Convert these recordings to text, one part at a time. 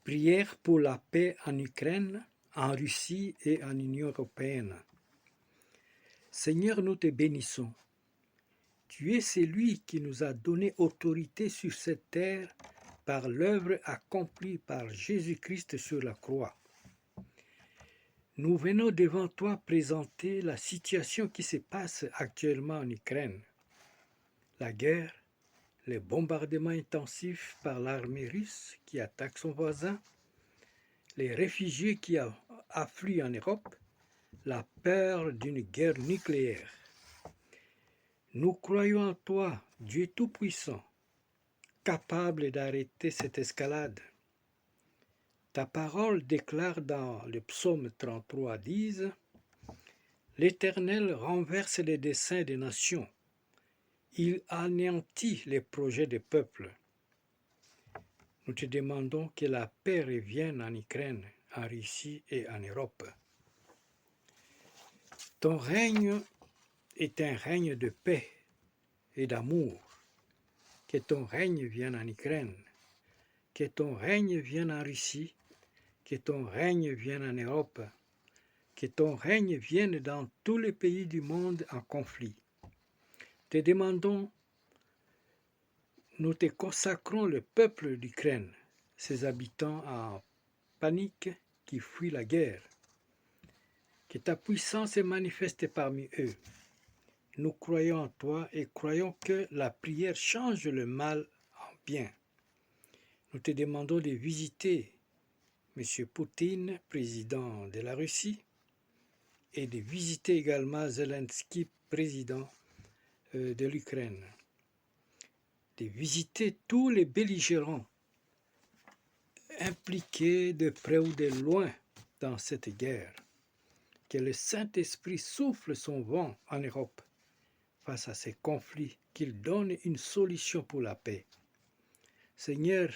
Prière pour la paix en Ukraine, en Russie et en Union européenne. Seigneur, nous te bénissons. Tu es celui qui nous a donné autorité sur cette terre par l'œuvre accomplie par Jésus-Christ sur la croix. Nous venons devant toi présenter la situation qui se passe actuellement en Ukraine. La guerre, les bombardements intensifs par l'armée russe qui attaque son voisin, les réfugiés qui affluent en Europe, la peur d'une guerre nucléaire. Nous croyons en toi, Dieu Tout-Puissant, capable d'arrêter cette escalade. Ta parole déclare dans le psaume 33, 10, « L'Éternel renverse les desseins des nations. Il anéantit les projets des peuples. » Nous te demandons que la paix revienne en Ukraine, en Russie et en Europe. Ton règne est un règne de paix et d'amour. Que ton règne vienne en Ukraine, que ton règne vienne en Russie, que ton règne vienne en Europe, que ton règne vienne dans tous les pays du monde en conflit. Te demandons, nous te consacrons le peuple d'Ukraine, ses habitants en panique qui fuient la guerre. Que ta puissance se manifeste parmi eux. Nous croyons en toi et croyons que la prière change le mal en bien. Nous te demandons de visiter M. Poutine, président de la Russie, et de visiter également Zelensky, président de l'Ukraine. De visiter tous les belligérants impliqués de près ou de loin dans cette guerre. Que le Saint-Esprit souffle son vent en Europe face à ces conflits, qu'il donne une solution pour la paix. Seigneur,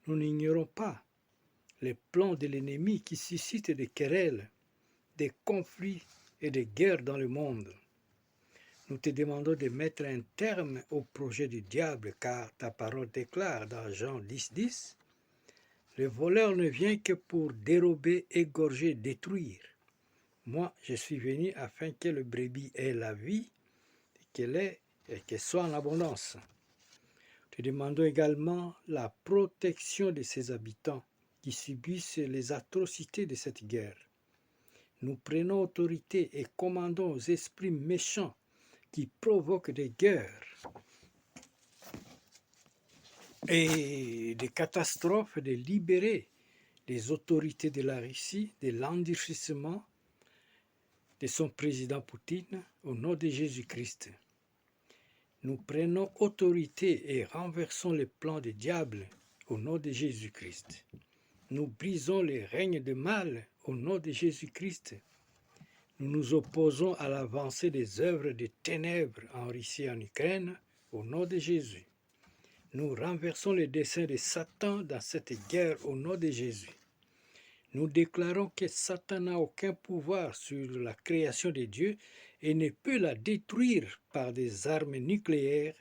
nous n'ignorons pas les plans de l'ennemi qui suscitent des querelles, des conflits et des guerres dans le monde. Nous te demandons de mettre un terme au projet du diable, car ta parole déclare dans Jean 10, 10, « Le voleur ne vient que pour dérober, égorger, détruire. Moi, je suis venu afin que le brebis ait la vie, qu'elle soit en abondance. » Te demandons également la protection de ses habitants qui subissent les atrocités de cette guerre. Nous prenons autorité et commandons aux esprits méchants qui provoquent des guerres et des catastrophes de libérer les autorités de la Russie de l'endurcissement de son président Poutine au nom de Jésus-Christ. Nous prenons autorité et renversons les plans du diable au nom de Jésus-Christ. Nous brisons les règnes de mal au nom de Jésus-Christ. Nous nous opposons à l'avancée des œuvres des ténèbres en Russie et en Ukraine au nom de Jésus. Nous renversons les desseins de Satan dans cette guerre au nom de Jésus. Nous déclarons que Satan n'a aucun pouvoir sur la création de Dieu et ne peut la détruire par des armes nucléaires,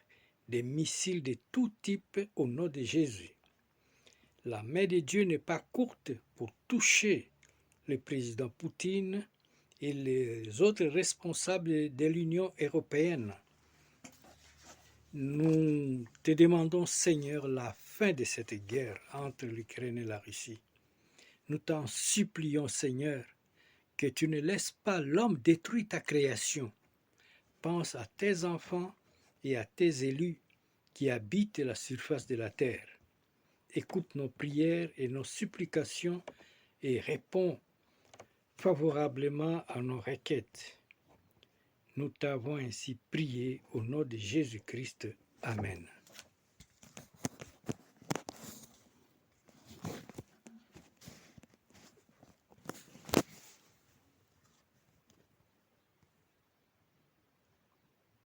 des missiles de tout type au nom de Jésus. La main de Dieu n'est pas courte pour toucher le président Poutine et les autres responsables de l'Union européenne. Nous te demandons, Seigneur, la fin de cette guerre entre l'Ukraine et la Russie. Nous t'en supplions, Seigneur, que tu ne laisses pas l'homme détruire ta création. Pense à tes enfants et à tes élus qui habitent la surface de la terre. Écoute nos prières et nos supplications et réponds favorablement à nos requêtes. Nous t'avons ainsi prié au nom de Jésus-Christ. Amen.